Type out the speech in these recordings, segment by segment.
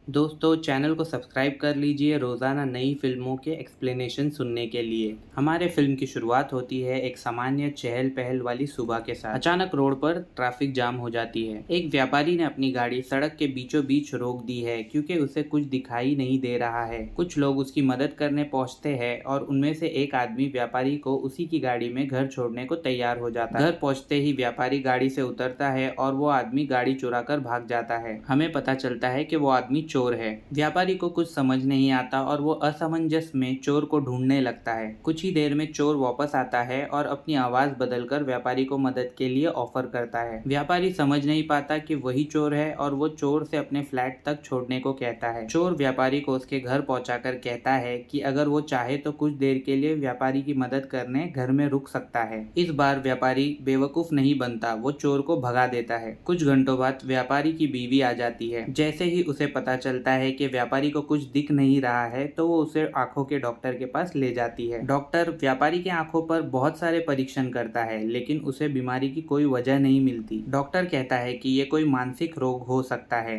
दोस्तों चैनल को सब्सक्राइब कर लीजिए रोज़ाना नई फिल्मों के एक्सप्लेनेशन सुनने के लिए। हमारे फिल्म की शुरुआत होती है एक सामान्य चहल पहल वाली सुबह के साथ। अचानक रोड पर ट्रैफिक जाम हो जाती है। एक व्यापारी ने अपनी गाड़ी सड़क के बीचों बीच रोक दी है क्योंकि उसे कुछ दिखाई नहीं दे रहा है। कुछ लोग उसकी मदद करने पहुंचते हैं और उनमें से एक आदमी व्यापारी को उसी की गाड़ी में घर छोड़ने को तैयार हो जाता है। घर पहुंचते ही व्यापारी गाड़ी से उतरता है और वो आदमी गाड़ी चुरा कर भाग जाता है। हमें पता चलता है कि वो आदमी चोर है। व्यापारी को कुछ समझ नहीं आता और वो असमंजस में चोर को ढूंढने लगता है। कुछ ही देर में चोर वापस आता है और अपनी आवाज बदलकर व्यापारी को मदद के लिए ऑफर करता है। व्यापारी समझ नहीं पाता कि वही चोर है और वो चोर से अपने फ्लैट तक छोड़ने को कहता है। चोर व्यापारी को उसके घर पहुंचाकर कहता है कि अगर वो चाहे तो कुछ देर के लिए व्यापारी की मदद करने घर में रुक सकता है। इस बार व्यापारी बेवकूफ नहीं बनता, वो चोर को भगा देता है। कुछ घंटों बाद व्यापारी की बीवी आ जाती है। जैसे ही उसे पता चलता है कि व्यापारी को कुछ दिख नहीं रहा है तो वो उसे आंखों के डॉक्टर के पास ले जाती है। डॉक्टर व्यापारी के आंखों पर बहुत सारे परीक्षण करता है लेकिन उसे बीमारी की कोई वजह नहीं मिलती। डॉक्टर कहता है कि ये कोई मानसिक रोग हो सकता है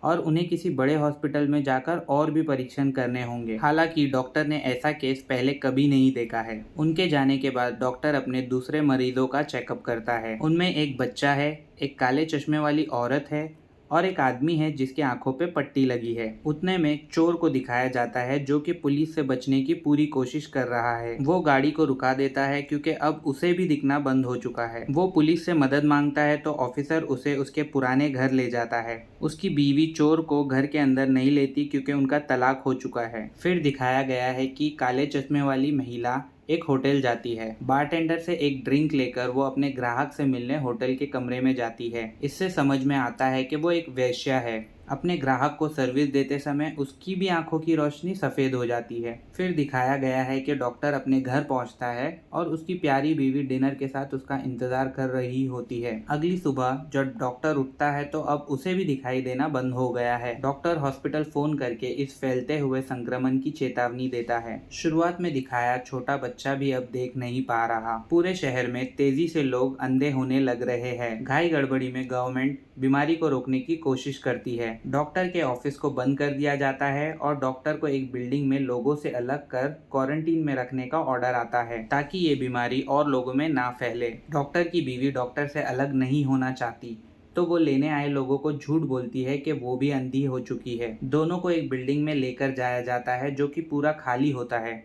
और उन्हें किसी बड़े हॉस्पिटल में जाकर और भी परीक्षण करने होंगे। हालांकि डॉक्टर ने ऐसा केस पहले कभी नहीं देखा है। उनके जाने के बाद डॉक्टर अपने दूसरे मरीजों का चेकअप करता है। उनमें एक बच्चा है, एक काले चश्मे वाली औरत है और एक आदमी है जिसकी आंखों पे पट्टी लगी है। उतने में चोर को दिखाया जाता है जो कि पुलिस से बचने की पूरी कोशिश कर रहा है। वो गाड़ी को रुका देता है क्योंकि अब उसे भी दिखना बंद हो चुका है। वो पुलिस से मदद मांगता है तो ऑफिसर उसे उसके पुराने घर ले जाता है। उसकी बीवी चोर को घर के अंदर नहीं लेती क्योंकि उनका तलाक हो चुका है। फिर दिखाया गया है कि काले चश्मे वाली महिला एक होटल जाती है। बारटेंडर से एक ड्रिंक लेकर वो अपने ग्राहक से मिलने होटल के कमरे में जाती है। इससे समझ में आता है कि वो एक वेश्या है। अपने ग्राहक को सर्विस देते समय उसकी भी आंखों की रोशनी सफेद हो जाती है। फिर दिखाया गया है कि डॉक्टर अपने घर पहुंचता है और उसकी प्यारी बीवी डिनर के साथ उसका इंतजार कर रही होती है। अगली सुबह जब डॉक्टर उठता है तो अब उसे भी दिखाई देना बंद हो गया है। डॉक्टर हॉस्पिटल फोन करके इस फैलते हुए संक्रमण की चेतावनी देता है। शुरुआत में दिखाया छोटा बच्चा भी अब देख नहीं पा रहा। पूरे शहर में तेजी से लोग अंधे होने लग रहे हैं। घाई गड़बड़ी में गवर्नमेंट बीमारी को रोकने की कोशिश करती है। डॉक्टर के ऑफिस को बंद कर दिया जाता है और डॉक्टर को एक बिल्डिंग में लोगों से अलग कर क्वारंटीन में रखने का ऑर्डर आता है ताकि ये बीमारी और लोगों में ना फैले। डॉक्टर की बीवी डॉक्टर से अलग नहीं होना चाहती तो वो लेने आए लोगों को झूठ बोलती है कि वो भी अंधी हो चुकी है। दोनों को एक बिल्डिंग में लेकर जाया जाता है जो कि पूरा खाली होता है।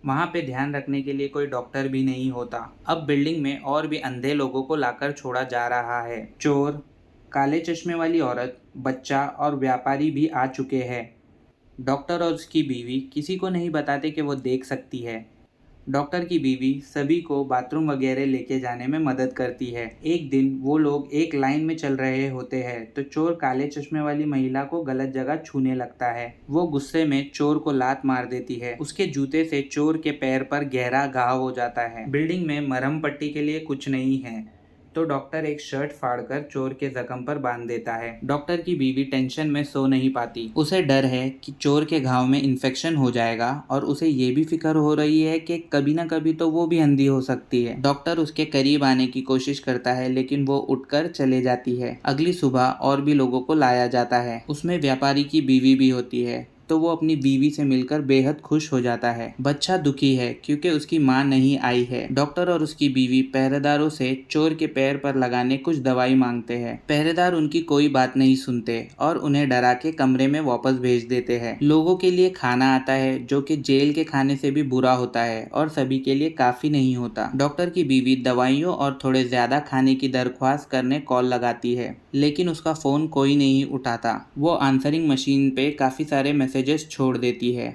वहाँ पे ध्यान रखने के लिए कोई डॉक्टर भी नहीं होता। अब बिल्डिंग में और भी अंधे लोगों को लाकर छोड़ा जा रहा है। चोर, काले चश्मे वाली औरत, बच्चा और व्यापारी भी आ चुके हैं। डॉक्टर और उसकी बीवी किसी को नहीं बताते कि वो देख सकती है। डॉक्टर की बीवी सभी को बाथरूम वगैरह लेके जाने में मदद करती है। एक दिन वो लोग एक लाइन में चल रहे होते हैं तो चोर काले चश्मे वाली महिला को गलत जगह छूने लगता है। वो गुस्से में चोर को लात मार देती है। उसके जूते से चोर के पैर पर गहरा घाव हो जाता है। बिल्डिंग में मरहम पट्टी के लिए कुछ नहीं है तो डॉक्टर एक शर्ट फाड़कर चोर के जख्म पर बांध देता है। डॉक्टर की बीवी टेंशन में सो नहीं पाती। उसे डर है कि चोर के घाव में इन्फेक्शन हो जाएगा और उसे ये भी फिक्र हो रही है कि कभी ना कभी तो वो भी अंधी हो सकती है। डॉक्टर उसके करीब आने की कोशिश करता है लेकिन वो उठकर चले जाती है। अगली सुबह और भी लोगों को लाया जाता है। उसमें व्यापारी की बीवी भी होती है तो वो अपनी बीवी से मिलकर बेहद खुश हो जाता है। बच्चा दुखी है क्योंकि उसकी माँ नहीं आई है। डॉक्टर और उसकी बीवी पहरेदारों से चोर के पैर पर लगाने कुछ दवाई मांगते हैं। पहरेदार उनकी कोई बात नहीं सुनते और उन्हें डरा के कमरे में वापस भेज देते हैं। लोगों के लिए खाना आता है जो कि जेल के खाने से भी बुरा होता है और सभी के लिए काफी नहीं होता। डॉक्टर की बीवी दवाइयों और थोड़े ज्यादा खाने की दरख्वास्त करने कॉल लगाती है लेकिन उसका फोन कोई नहीं उठाता। वो आंसरिंग मशीन पे काफी सारे मैसेजेस छोड़ देती है।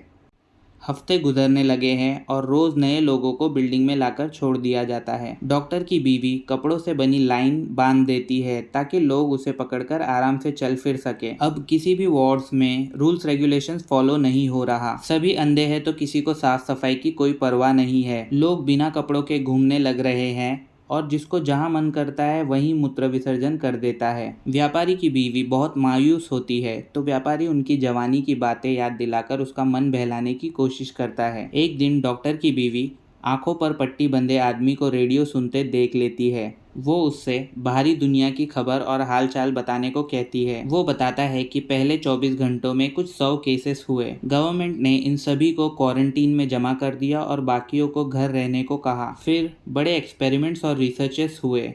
हफ्ते गुजरने लगे हैं और रोज नए लोगों को बिल्डिंग में लाकर छोड़ दिया जाता है। डॉक्टर की बीवी कपड़ों से बनी लाइन बांध देती है ताकि लोग उसे पकड़कर आराम से चल फिर सके। अब किसी भी वार्ड्स में रूल्स रेगुलेशंस फॉलो नहीं हो रहा। सभी अंधे हैं तो किसी को साफ सफाई की कोई परवाह नहीं है। लोग बिना कपड़ों के घूमने लग रहे हैं और जिसको जहां मन करता है वहीं मूत्र विसर्जन कर देता है। व्यापारी की बीवी बहुत मायूस होती है तो व्यापारी उनकी जवानी की बातें याद दिलाकर उसका मन बहलाने की कोशिश करता है। एक दिन डॉक्टर की बीवी आंखों पर पट्टी बंधे आदमी को रेडियो सुनते देख लेती है। वो उससे बाहरी दुनिया की खबर और हालचाल बताने को कहती है। वो बताता है कि पहले 24 घंटों में कुछ 100 केसेस हुए। गवर्नमेंट ने इन सभी को क्वारंटीन में जमा कर दिया और बाकियों को घर रहने को कहा। फिर बड़े एक्सपेरिमेंट्स और रिसर्चेस हुए,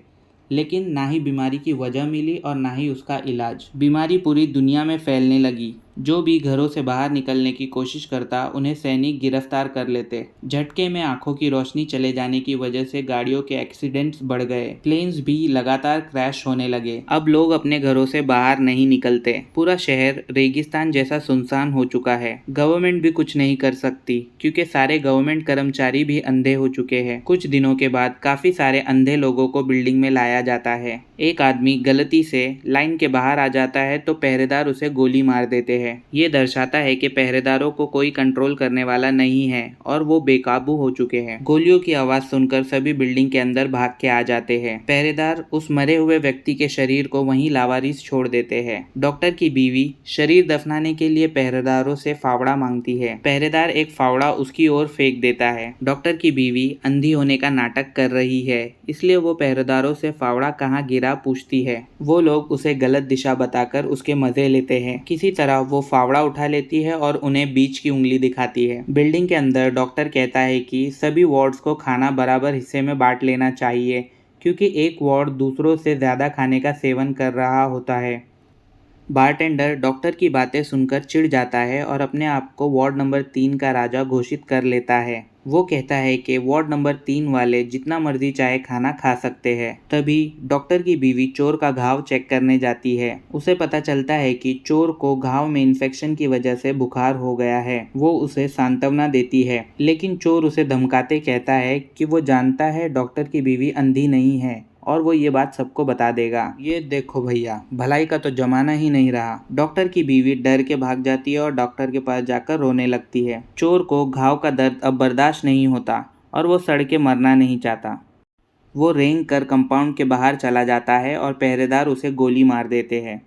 लेकिन ना ही बीमारी की वजह मिली और ना ही उसका इलाज। बीमारी पूरी दुनिया में फैलने लगी। जो भी घरों से बाहर निकलने की कोशिश करता उन्हें सैनिक गिरफ्तार कर लेते। झटके में आंखों की रोशनी चले जाने की वजह से गाड़ियों के एक्सीडेंट्स बढ़ गए। प्लेन्स भी लगातार क्रैश होने लगे। अब लोग अपने घरों से बाहर नहीं निकलते। पूरा शहर रेगिस्तान जैसा सुनसान हो चुका है। गवर्नमेंट भी कुछ नहीं कर सकती क्योंकि सारे गवर्नमेंट कर्मचारी भी अंधे हो चुके हैं। कुछ दिनों के बाद काफी सारे अंधे लोगों को बिल्डिंग में लाया जाता है। एक आदमी गलती से लाइन के बाहर आ जाता है तो पहरेदार उसे गोली मार देते हैं। ये दर्शाता है कि पहरेदारों को कोई कंट्रोल करने वाला नहीं है और वो बेकाबू हो चुके हैं। गोलियों की आवाज सुनकर सभी बिल्डिंग के अंदर भाग के आ जाते हैं। पहरेदार उस मरे हुए व्यक्ति के शरीर को वहीं लावारिस छोड़ देते हैं। डॉक्टर की बीवी शरीर दफनाने के लिए पहरेदारों से फावड़ा मांगती है। पहरेदार एक फावड़ा उसकी ओर फेंक देता है। डॉक्टर की बीवी अंधी होने का नाटक कर रही है, इसलिए वो पहरेदारों से फावड़ा कहाँ गिरा पूछती है। वो लोग उसे गलत दिशा बताकर उसके मजे लेते हैं। किसी तरह वो फावड़ा उठा लेती है और उन्हें बीच की उंगली दिखाती है। बिल्डिंग के अंदर डॉक्टर कहता है कि सभी वार्ड्स को खाना बराबर हिस्से में बांट लेना चाहिए क्योंकि एक वार्ड दूसरों से ज्यादा खाने का सेवन कर रहा होता है। बारटेंडर डॉक्टर की बातें सुनकर चिढ़ जाता है और अपने आप को वार्ड नंबर 3 का राजा घोषित कर लेता है। वो कहता है कि वार्ड नंबर 3 वाले जितना मर्जी चाहे खाना खा सकते हैं। तभी डॉक्टर की बीवी चोर का घाव चेक करने जाती है। उसे पता चलता है कि चोर को घाव में इन्फेक्शन की वजह से बुखार हो गया है। वो उसे सांत्वना देती है, लेकिन चोर उसे धमकाते कहता है कि वो जानता है डॉक्टर की बीवी अंधी नहीं है और वो ये बात सबको बता देगा। ये देखो भैया, भलाई का तो जमाना ही नहीं रहा। डॉक्टर की बीवी डर के भाग जाती है और डॉक्टर के पास जाकर रोने लगती है। चोर को घाव का दर्द अब बर्दाश्त नहीं होता और वो सड़ के मरना नहीं चाहता। वो रेंग कर कंपाउंड के बाहर चला जाता है और पहरेदार उसे गोली मार देते हैं।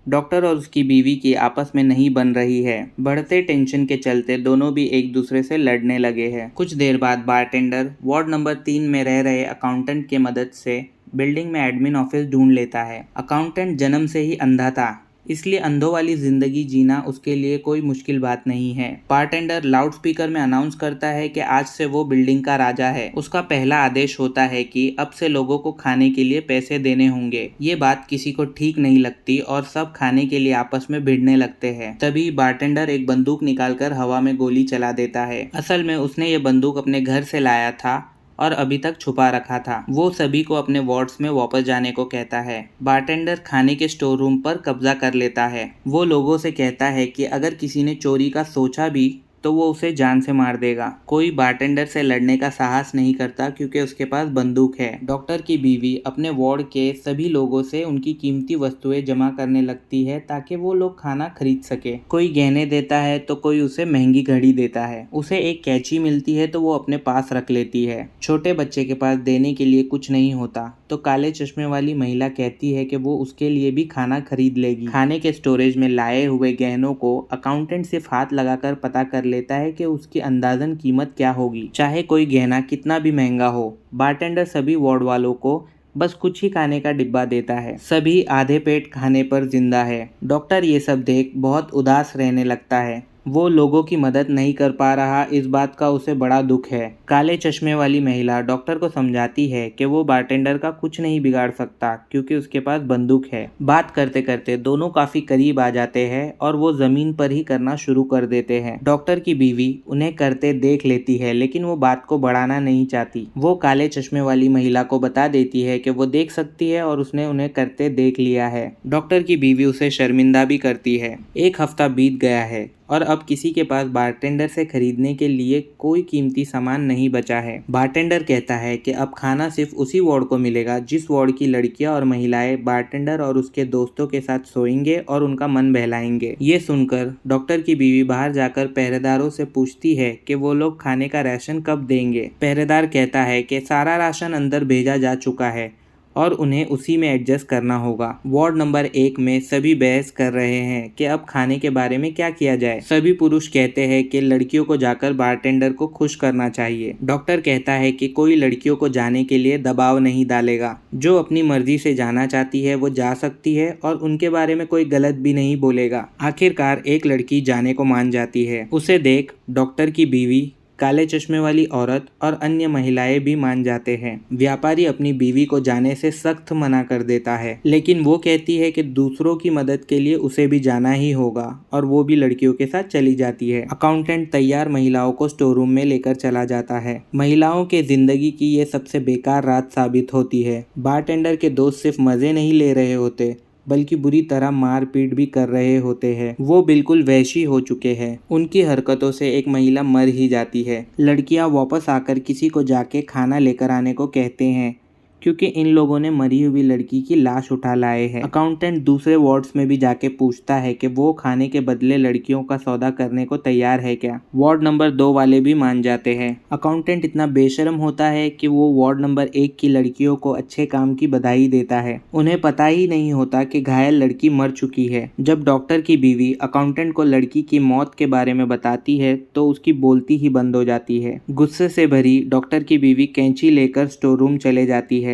डॉक्टर और उसकी बीवी की आपस में नहीं बन रही है। बढ़ते टेंशन के चलते दोनों भी एक दूसरे से लड़ने लगे हैं। कुछ देर बाद बारटेंडर वार्ड नंबर 3 में रह रहे अकाउंटेंट के मदद से बिल्डिंग में एडमिन ऑफिस ढूंढ लेता है। अकाउंटेंट जन्म से ही अंधा था, इसलिए अंधों वाली जिंदगी जीना उसके लिए कोई मुश्किल बात नहीं है। बारटेंडर लाउडस्पीकर में अनाउंस करता है कि आज से वो बिल्डिंग का राजा है। उसका पहला आदेश होता है कि अब से लोगों को खाने के लिए पैसे देने होंगे। ये बात किसी को ठीक नहीं लगती और सब खाने के लिए आपस में भिड़ने लगते हैं। तभी बारटेंडर एक बंदूक निकालकर हवा में गोली चला देता है। असल में उसने ये बंदूक अपने घर से लाया था और अभी तक छुपा रखा था। वो सभी को अपने वार्ड्स में वापस जाने को कहता है। बारटेंडर खाने के स्टोर रूम पर कब्जा कर लेता है। वो लोगों से कहता है कि अगर किसी ने चोरी का सोचा भी तो वो उसे जान से मार देगा। कोई बारटेंडर से लड़ने का साहस नहीं करता क्योंकि उसके पास बंदूक है। डॉक्टर की बीवी अपने वार्ड के सभी लोगों से उनकी कीमती वस्तुएं जमा करने लगती है ताकि वो लोग खाना खरीद सके। कोई गहने देता है तो कोई उसे महंगी घड़ी देता है। उसे एक कैंची मिलती है तो वो अपने पास रख लेती है। छोटे बच्चे के पास देने के लिए कुछ नहीं होता तो काले चश्मे वाली महिला कहती है कि वो उसके लिए भी खाना खरीद लेगी। खाने के स्टोरेज में लाए हुए गहनों को अकाउंटेंट सिर्फ हाथ लगाकर पता कर लेता है कि उसकी अंदाजन कीमत क्या होगी, चाहे कोई गहना कितना भी महंगा हो। बारटेंडर सभी वार्ड वालों को बस कुछ ही खाने का डिब्बा देता है। सभी आधे पेट खाने पर जिंदा है। डॉक्टर ये सब देख बहुत उदास रहने लगता है। वो लोगों की मदद नहीं कर पा रहा, इस बात का उसे बड़ा दुख है। काले चश्मे वाली महिला डॉक्टर को समझाती है कि वो बारटेंडर का कुछ नहीं बिगाड़ सकता क्योंकि उसके पास बंदूक है। बात करते करते दोनों काफी करीब आ जाते हैं और वो जमीन पर ही करना शुरू कर देते हैं। डॉक्टर की बीवी उन्हें करते देख लेती है, लेकिन वो बात को बढ़ाना नहीं चाहती। वो काले चश्मे वाली महिला को बता देती है कि वो देख सकती है और उसने उन्हें करते देख लिया है। डॉक्टर की बीवी उसे शर्मिंदा भी करती है। एक हफ्ता बीत गया है और अब किसी के पास बारटेंडर से खरीदने के लिए कोई कीमती सामान नहीं बचा है। बारटेंडर कहता है कि अब खाना सिर्फ उसी वार्ड को मिलेगा जिस वार्ड की लड़कियां और महिलाएं बारटेंडर और उसके दोस्तों के साथ सोएंगे और उनका मन बहलाएंगे। ये सुनकर डॉक्टर की बीवी बाहर जाकर पहरेदारों से पूछती है कि वो लोग खाने का राशन कब देंगे। पहरेदार कहता है कि सारा राशन अंदर भेजा जा चुका है और उन्हें उसी में एडजस्ट करना होगा। वार्ड नंबर 1 में सभी बहस कर रहे हैं कि अब खाने के बारे में क्या किया जाए। सभी पुरुष कहते हैं कि लड़कियों को जाकर बारटेंडर को खुश करना चाहिए। डॉक्टर कहता है कि कोई लड़कियों को जाने के लिए दबाव नहीं डालेगा। जो अपनी मर्जी से जाना चाहती है वो जा सकती है और उनके बारे में कोई गलत भी नहीं बोलेगा। आखिरकार एक लड़की जाने को मान जाती है। उसे देख डॉक्टर की बीवी, काले चश्मे वाली औरत और अन्य महिलाएं भी मान जाते हैं। व्यापारी अपनी बीवी को जाने से सख्त मना कर देता है, लेकिन वो कहती है कि दूसरों की मदद के लिए उसे भी जाना ही होगा और वो भी लड़कियों के साथ चली जाती है। अकाउंटेंट तैयार महिलाओं को स्टोर रूम में लेकर चला जाता है। महिलाओं के जिंदगी की ये सबसे बेकार रात साबित होती है। बारटेंडर के दोस्त सिर्फ मजे नहीं ले रहे होते बल्कि बुरी तरह मारपीट भी कर रहे होते हैं। वो बिल्कुल वैशी हो चुके हैं। उनकी हरकतों से एक महिला मर ही जाती है। लड़कियां वापस आकर किसी को जाके खाना लेकर आने को कहते हैं क्योंकि इन लोगों ने मरी हुई लड़की की लाश उठा लाए हैं। अकाउंटेंट दूसरे वार्ड्स में भी जाके पूछता है कि वो खाने के बदले लड़कियों का सौदा करने को तैयार है क्या। वार्ड नंबर 2 वाले भी मान जाते हैं। अकाउंटेंट इतना बेशर्म होता है कि वो वार्ड नंबर 1 की लड़कियों को अच्छे काम की बधाई देता है। उन्हें पता ही नहीं होता कि घायल लड़की मर चुकी है। जब डॉक्टर की बीवी अकाउंटेंट को लड़की की मौत के बारे में बताती है तो उसकी बोलती ही बंद हो जाती है। गुस्से से भरी डॉक्टर की बीवी कैंची लेकर स्टोर रूम चले जाती है।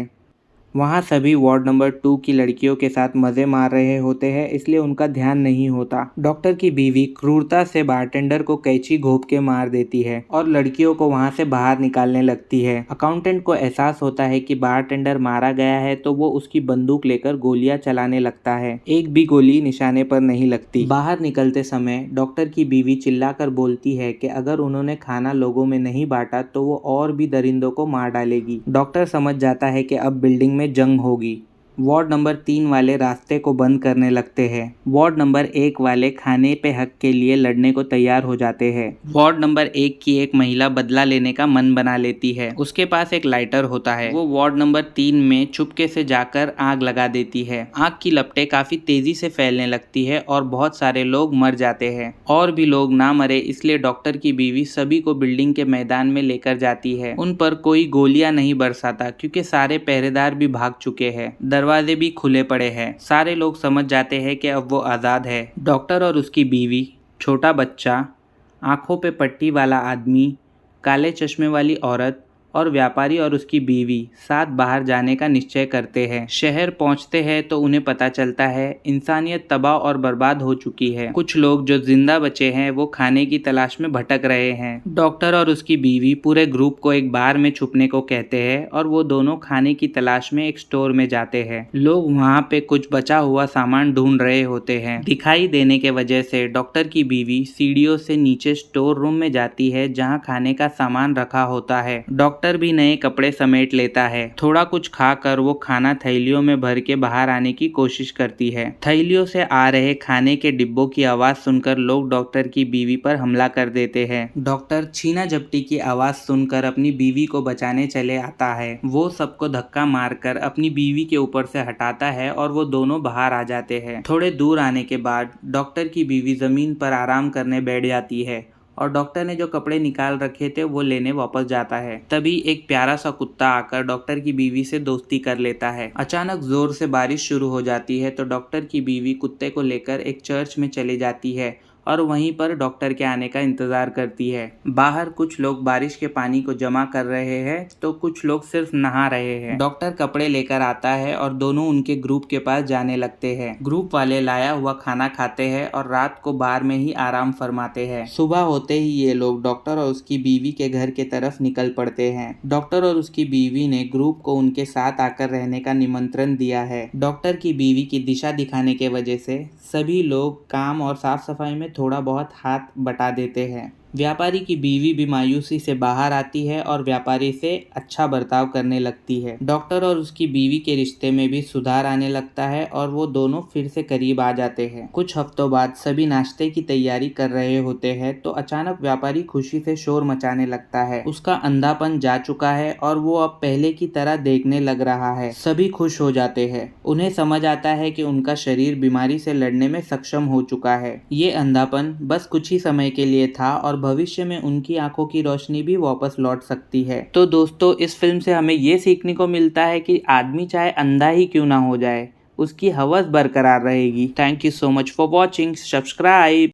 वहाँ सभी वार्ड नंबर 2 की लड़कियों के साथ मजे मार रहे होते हैं, इसलिए उनका ध्यान नहीं होता। डॉक्टर की बीवी क्रूरता से बारटेंडर को कैंची घोंप के मार देती है और लड़कियों को वहाँ से बाहर निकालने लगती है। अकाउंटेंट को एहसास होता है कि बारटेंडर मारा गया है तो वो उसकी बंदूक लेकर गोलियां चलाने लगता है। एक भी गोली निशाने पर नहीं लगती। बाहर निकलते समय डॉक्टर की बीवी चिल्लाकर बोलती है कि अगर उन्होंने खाना लोगों में नहीं बांटा तो वो और भी दरिंदों को मार डालेगी। डॉक्टर समझ जाता है कि अब बिल्डिंग में जंग होगी। वार्ड नंबर 3 वाले रास्ते को बंद करने लगते हैं। वार्ड नंबर 1 वाले खाने पे हक के लिए लड़ने को तैयार हो जाते हैं। वार्ड नंबर 1 की एक महिला बदला लेने का मन बना लेती है। उसके पास एक लाइटर होता है। वो वार्ड नंबर 3 में चुपके से जाकर आग लगा देती है। आग की लपटें काफी तेजी से फैलने लगती है और बहुत सारे लोग मर जाते हैं। और भी लोग ना मरे इसलिए डॉक्टर की बीवी सभी को बिल्डिंग के मैदान में लेकर जाती है। उन पर कोई गोलियां नहीं बरसाता क्योंकि सारे पहरेदार भी भाग चुके हैं। दरवाजे भी खुले पड़े हैं। सारे लोग समझ जाते हैं कि अब वो आज़ाद है। डॉक्टर और उसकी बीवी, छोटा बच्चा, आंखों पे पट्टी वाला आदमी, काले चश्मे वाली औरत और व्यापारी और उसकी बीवी साथ बाहर जाने का निश्चय करते हैं। शहर पहुंचते हैं तो उन्हें पता चलता है इंसानियत तबाह और बर्बाद हो चुकी है। कुछ लोग जो जिंदा बचे हैं वो खाने की तलाश में भटक रहे हैं। डॉक्टर और उसकी बीवी पूरे ग्रुप को एक बार में छुपने को कहते हैं और वो दोनों खाने की तलाश में एक स्टोर में जाते हैं। लोग वहाँ पे कुछ बचा हुआ सामान ढूंढ रहे होते हैं। दिखाई देने के वजह से डॉक्टर की बीवी सीढ़ियों से नीचे स्टोर रूम में जाती है जहाँ खाने का सामान रखा होता है। डॉक्टर भी नए कपड़े समेट लेता है। थोड़ा कुछ खाकर वो खाना थैलियों में भर के बाहर आने की कोशिश करती है। थैलियों से आ रहे खाने के डिब्बों की आवाज सुनकर लोग डॉक्टर की बीवी पर हमला कर देते हैं। डॉक्टर छीना झपटी की आवाज सुनकर अपनी बीवी को बचाने चले आता है। वो सबको धक्का मारकर अपनी बीवी के ऊपर से हटाता है और वो दोनों बाहर आ जाते हैं। थोड़े दूर आने के बाद डॉक्टर की बीवी जमीन पर आराम करने बैठ जाती है और डॉक्टर ने जो कपड़े निकाल रखे थे वो लेने वापस जाता है। तभी एक प्यारा सा कुत्ता आकर डॉक्टर की बीवी से दोस्ती कर लेता है। अचानक जोर से बारिश शुरू हो जाती है तो डॉक्टर की बीवी कुत्ते को लेकर एक चर्च में चली जाती है और वहीं पर डॉक्टर के आने का इंतजार करती है। बाहर कुछ लोग बारिश के पानी को जमा कर रहे हैं तो कुछ लोग सिर्फ नहा रहे हैं। डॉक्टर कपड़े लेकर आता है और दोनों उनके ग्रुप के पास जाने लगते हैं। ग्रुप वाले लाया हुआ खाना खाते हैं और रात को बार में ही आराम फरमाते हैं। सुबह होते ही ये लोग डॉक्टर और उसकी बीवी के घर के तरफ निकल पड़ते हैं। डॉक्टर और उसकी बीवी ने ग्रुप को उनके साथ आकर रहने का निमंत्रण दिया है। डॉक्टर की बीवी की दिशा दिखाने के वजह से सभी लोग काम और साफ सफाई में थोड़ा बहुत हाथ बटा देते हैं। व्यापारी की बीवी भी मायूसी से बाहर आती है और व्यापारी से अच्छा बर्ताव करने लगती है। डॉक्टर और उसकी बीवी के रिश्ते में भी सुधार आने लगता है और वो दोनों फिर से करीब आ जाते हैं। कुछ हफ्तों बाद सभी नाश्ते की तैयारी कर रहे होते हैं तो अचानक व्यापारी खुशी से शोर मचाने लगता है। उसका अंधापन जा चुका है और वो अब पहले की तरह देखने लग रहा है। सभी खुश हो जाते हैं। उन्हें समझ आता है कि उनका शरीर बीमारी से लड़ने में सक्षम हो चुका है। ये अंधापन अंधापन बस कुछ ही समय के लिए था और भविष्य में उनकी आंखों की रोशनी भी वापस लौट सकती है। तो दोस्तों, इस फिल्म से हमें ये सीखने को मिलता है कि आदमी चाहे अंधा ही क्यों ना हो जाए, उसकी हवस बरकरार रहेगी। Thank you so much for watching. Subscribe.